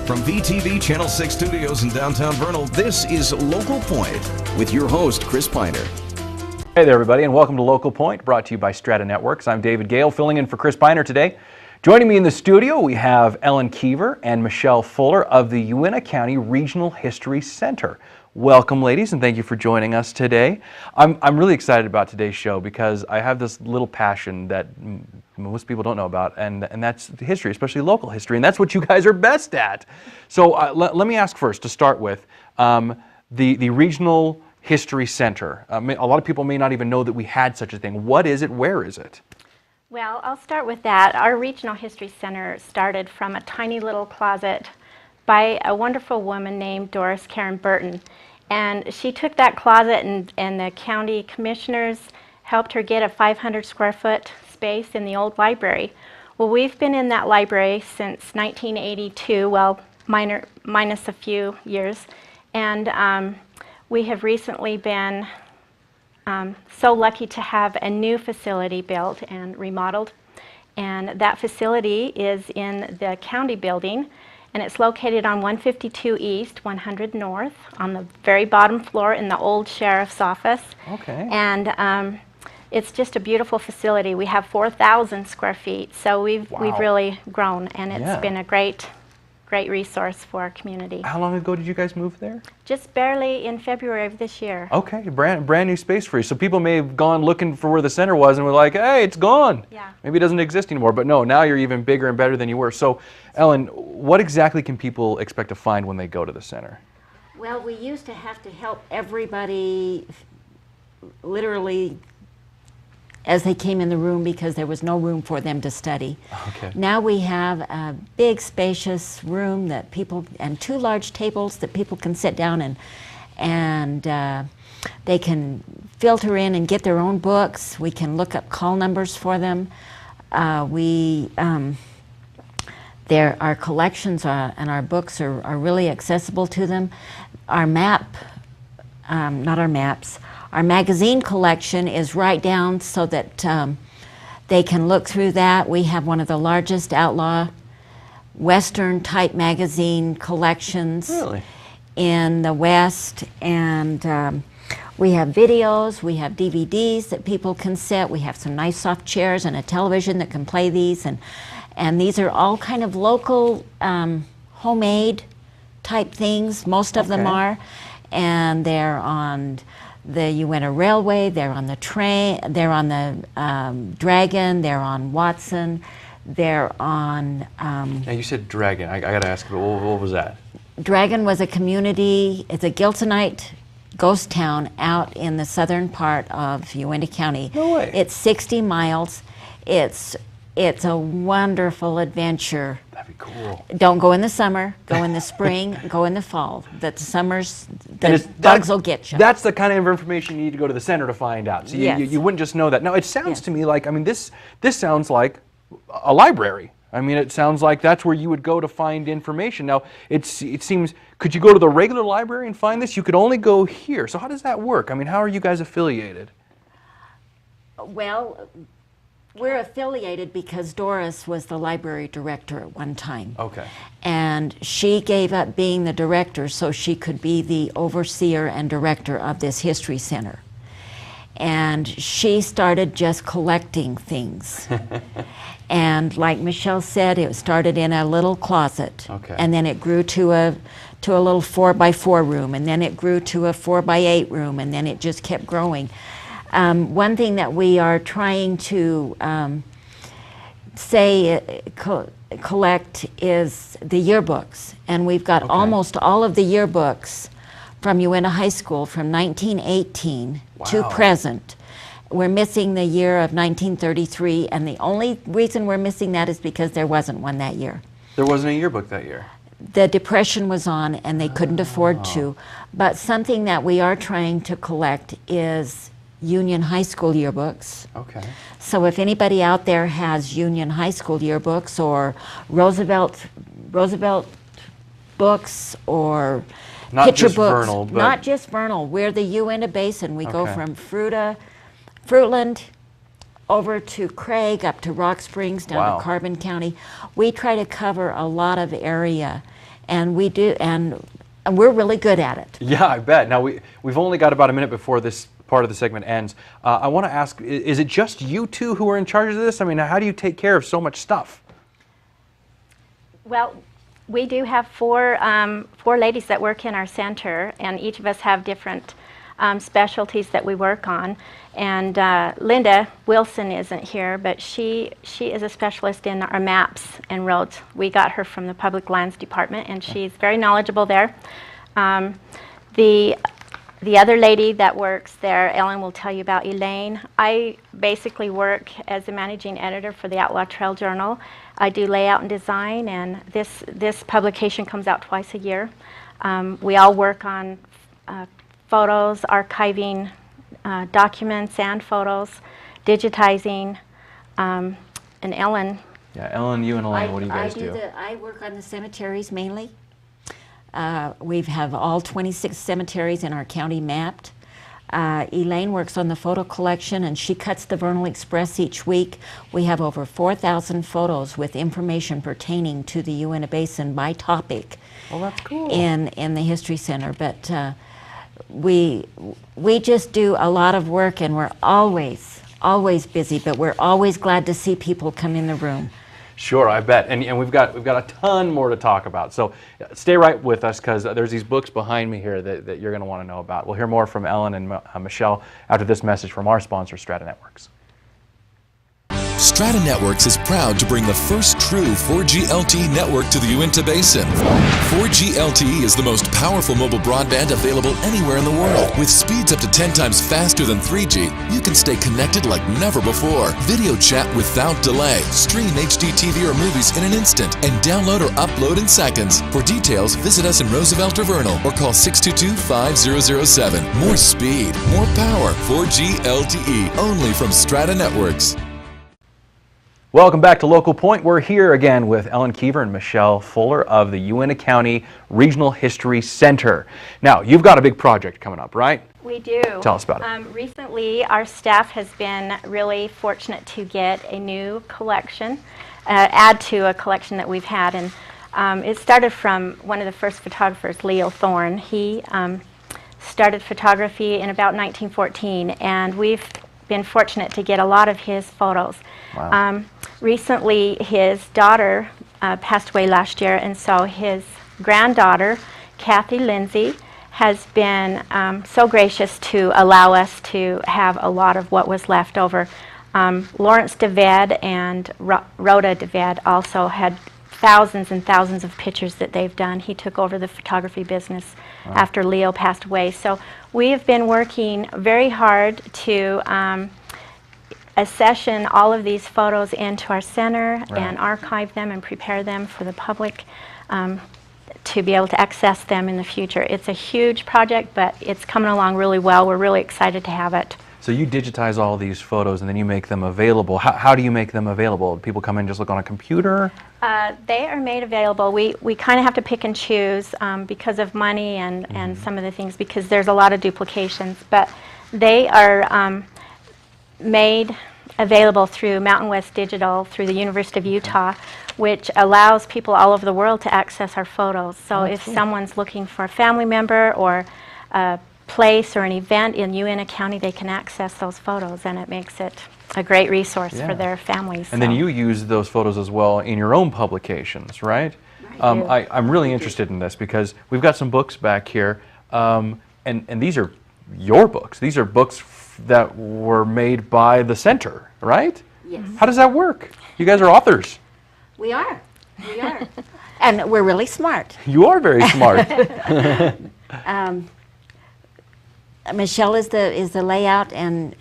From VTV Channel 6 Studios in downtown Vernal, this is Local Point with your host, Chris Piner. Hey there, everybody, and welcome to Local Point, brought to you by Strata Networks. I'm David Gale, filling in for Chris Piner today. Joining me in the studio, we have Ellen Keever and Michelle Fuller of the Uintah County Regional History Center. Welcome, ladies, and thank you for joining us today. I'm really excited about today's show because I have this little passion that most people don't know about, and that's history, especially local history, and that's what you guys are best at. So let me ask first, to start with, the Regional History Center. A lot of people may not even know that we had such a thing. What is it? Where is it? Well, I'll start with that. Our Regional History Center started from a tiny little closet by a wonderful woman named Doris Karen Burton. And she took that closet and the county commissioners helped her get a 500 square foot space in the old library. Well, we've been in that library since 1982, well, minus a few years. And we have recently been so lucky to have a new facility built and remodeled. And that facility is in the county building, and it's located on 152 East, 100 North, on the very bottom floor in the old sheriff's office. Okay. And it's just a beautiful facility. We have 4,000 square feet, so we've really grown, and it's been a great resource for our community. How long ago did you guys move there? Just barely in February of this year. Okay, brand new space for you. So people may have gone looking for where the center was and were like, hey, it's gone. Yeah. Maybe it doesn't exist anymore, but no, now you're even bigger and better than you were. So, Ellen, what exactly can people expect to find when they go to the center? Well, we used to have to help everybody literally as they came in the room because there was no room for them to study. Okay. Now we have a big spacious room that people, and two large tables that people can sit down and they can filter in and get their own books. We can look up call numbers for them. Our collections and our books are really accessible to them. Our our magazine collection is right down so that they can look through that. We have one of the largest outlaw Western type magazine collections in the West, and we have videos, we have DVDs that people can sit, we have some nice soft chairs and a television that can play these, and these are all kind of local homemade type things, most of them are, and they're on the Uintah Railway, they're on the train, they're on the Dragon, they're on Watson, they're on... Now you said Dragon, I gotta ask, what was that? Dragon was a community, it's a Gilsonite ghost town out in the southern part of Uintah County. No way. It's 60 miles, it's a wonderful adventure. That'd be cool. Don't go in the summer, go in the spring, go in the fall. The bugs will get you. That's the kind of information you need to go to the center to find out. So you wouldn't just know that. Now, it sounds to me like, I mean, this sounds like a library. I mean, it sounds like that's where you would go to find information. Now, it seems, could you go to the regular library and find this? You could only go here. So how does that work? I mean, how are you guys affiliated? Well, we're affiliated because Doris was the library director at one time. Okay. And she gave up being the director so she could be the overseer and director of this history center. And she started just collecting things. And like Michelle said, it started in a little closet. Okay. And then it grew to a little 4x4 room, and then it grew to a 4x8 room, and then it just kept growing. One thing that we are trying to collect is the yearbooks, and we've got almost all of the yearbooks from Uintah High School from 1918 to present. We're missing the year of 1933, and the only reason we're missing that is because there wasn't one that year. There wasn't a yearbook that year? The Depression was on, and they couldn't afford to. But something that we are trying to collect is Union High School yearbooks. Okay. So if anybody out there has Union High School yearbooks or Roosevelt books or not picture just books, Vernal, but not just Vernal. We're the Uintah Basin. We go from Fruitland over to Craig, up to Rock Springs, down to Carbon County. We try to cover a lot of area, and we do, and we're really good at it. Yeah, I bet. Now, we've only got about a minute before this part of the segment ends. I want to ask, is it just you two who are in charge of this? I mean, how do you take care of so much stuff? Well, we do have four ladies that work in our center, and each of us have different specialties that we work on. And Linda Wilson isn't here, but she is a specialist in our maps and roads. We got her from the Public Lands Department, and she's very knowledgeable there. The other lady that works there, Ellen will tell you about, Elaine. I basically work as a managing editor for the Outlaw Trail Journal. I do layout and design, and this publication comes out twice a year. We all work on photos, archiving documents and photos, digitizing, and Ellen. Yeah, Ellen, you and Elaine, what do you guys do? I work on the cemeteries mainly. We have all 26 cemeteries in our county mapped. Elaine works on the photo collection, and she cuts the Vernal Express each week. We have over 4,000 photos with information pertaining to the Uintah Basin by topic. Oh, that's cool. In the History Center. But we just do a lot of work, and we're always busy, but we're always glad to see people come in the room. Sure, I bet. And we've got a ton more to talk about. So stay right with us, because there's these books behind me here that you're going to want to know about. We'll hear more from Ellen and Michelle after this message from our sponsor, Strata Networks. Strata Networks is proud to bring the first true 4G LTE network to the Uintah Basin. 4G LTE is the most powerful mobile broadband available anywhere in the world. With speeds up to 10 times faster than 3G, you can stay connected like never before. Video chat without delay, stream HD TV or movies in an instant, and download or upload in seconds. For details, visit us in Roosevelt or Vernal or call 622-5007. More speed, more power. 4G LTE, only from Strata Networks. Welcome back to Local Point. We're here again with Ellen Kiever and Michelle Fuller of the Uintah County Regional History Center. Now, you've got a big project coming up, right? We do. Tell us about it. Recently, our staff has been really fortunate to get a new collection, add to a collection that we've had. And it started from one of the first photographers, Leo Thorne. He started photography in about 1914, and we've been fortunate to get a lot of his photos. Wow. Recently, his daughter passed away last year, and so his granddaughter, Kathy Lindsay, has been so gracious to allow us to have a lot of what was left over. Lawrence DeVed and Rhoda DeVed also had thousands and thousands of pictures that they've done. He took over the photography business after Leo passed away. So we have been working very hard to accession all of these photos into our center and archive them and prepare them for the public to be able to access them in the future. It's a huge project, but it's coming along really well. We're really excited to have it. So you digitize all these photos and then you make them available. How do you make them available? Do people come in and just look on a computer? They are made available. We kind of have to pick and choose because of money and some of the things, because there's a lot of duplications. But they are made available through Mountain West Digital, through the University of Utah, which allows people all over the world to access our photos. So if someone's looking for a family member or a place or an event in Uintah County, they can access those photos, and it makes it a great resource for their families. And then you use those photos as well in your own publications, right? I'm really interested in this because we've got some books back here, and these are your books. These are books that were made by the center, right? Yes. How does that work? You guys are authors. We are. We are. And we're really smart. You are very smart. Michelle is the layout and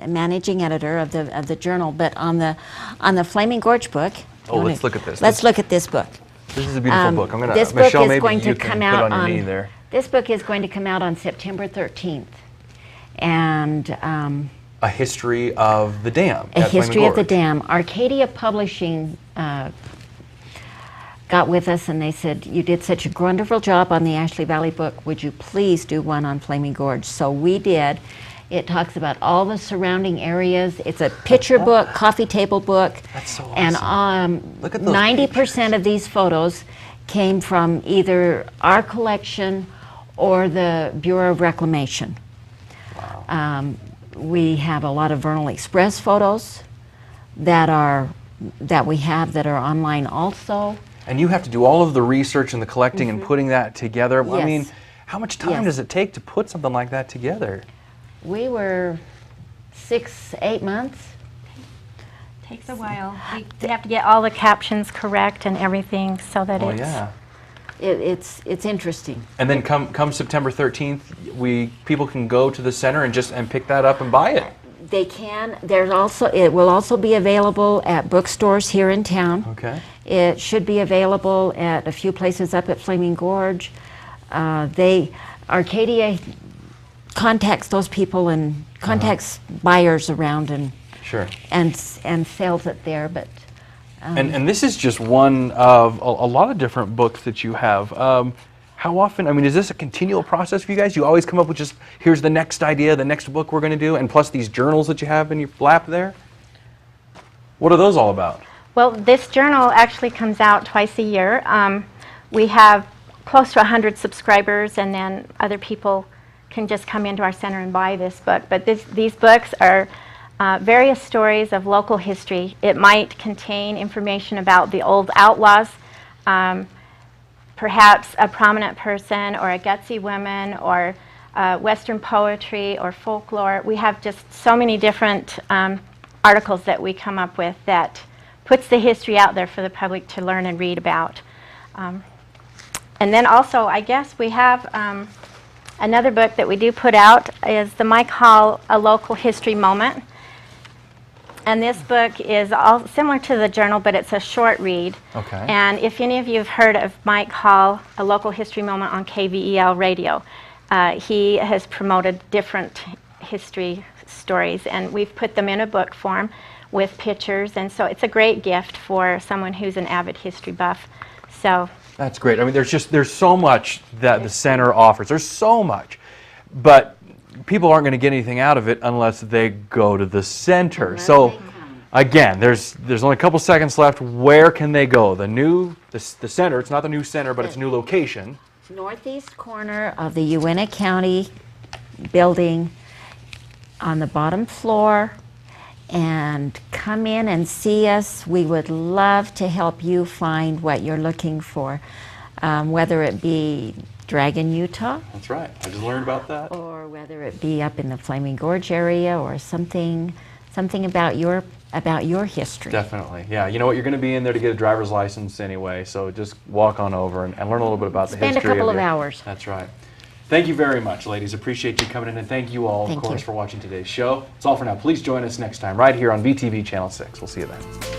managing editor of the journal, but on the Flaming Gorge book. Let's look at this. Let's look at this book. This is a beautiful book. I'm gonna. This Michelle, book is maybe going you to can come put out it on your knee there. This book is going to come out on September 13th, and A history of the dam. a at Flaming history of the Gorge. dam. Arcadia Publishing got with us and they said, "You did such a wonderful job on the Ashley Valley book. Would you please do one on Flaming Gorge?" So we did. It talks about all the surrounding areas. It's a picture book, coffee table book. That's so awesome. And Look at those 90% of these photos came from either our collection or the Bureau of Reclamation. Wow. We have a lot of Vernal Express photos that we have that are online also. And you have to do all of the research and the collecting and putting that together. I Yes. mean, how much time does it take to put something like that together? We were 6-8 months. Takes a while. We have to get all the captions correct and everything so that Oh it's... yeah. It's interesting. And then come September 13th, people can go to the center and pick that up and buy it. They can. It will also be available at bookstores here in town. Okay. It should be available at a few places up at Flaming Gorge. Arcadia contacts those people and contacts buyers around and Sure. and sells it there. But And this is just one of a lot of different books that you have. How often, I mean, is this a continual process for you guys? You always come up with just, here's the next idea, the next book we're going to do, and plus these journals that you have in your lap there? What are those all about? Well, this journal actually comes out twice a year. We have close to 100 subscribers, and then other people can just come into our center and buy this book. But these books are various stories of local history. It might contain information about the old outlaws, perhaps a prominent person or a gutsy woman or Western poetry or folklore. We have just so many different articles that we come up with that puts the history out there for the public to learn and read about. And then also, I guess we have another book that we do put out is the Mike Hall, A Local History Moment. And this book is all similar to the journal, but it's a short read. Okay. And if any of you have heard of Mike Hall, A Local History Moment on KVEL radio, he has promoted different history stories, and we've put them in a book form with pictures, and so it's a great gift for someone who's an avid history buff. So That's great. I mean, there's so much that the center offers. There's so much, but people aren't going to get anything out of it unless they go to the center. So, again, there's only a couple seconds left. Where can they go? The center. It's not the new center, but it's a new location. northeast corner of the Uintah County building on the bottom floor, and come in and see us. We would love to help you find what you're looking for, whether it be Dragon, Utah, That's right. I just learned about that. or whether it be up in the Flaming Gorge area, or something about your history. Definitely. Yeah. You know what? You're going to be in there to get a driver's license anyway, so just walk on over and learn a little bit about the history. Spend a couple of your- hours. That's right. Thank you very much, ladies. Appreciate you coming in, and thank you all, Thank of course, you. for watching today's show. That's all for now. Please join us next time right here on VTV Channel 6. We'll see you then.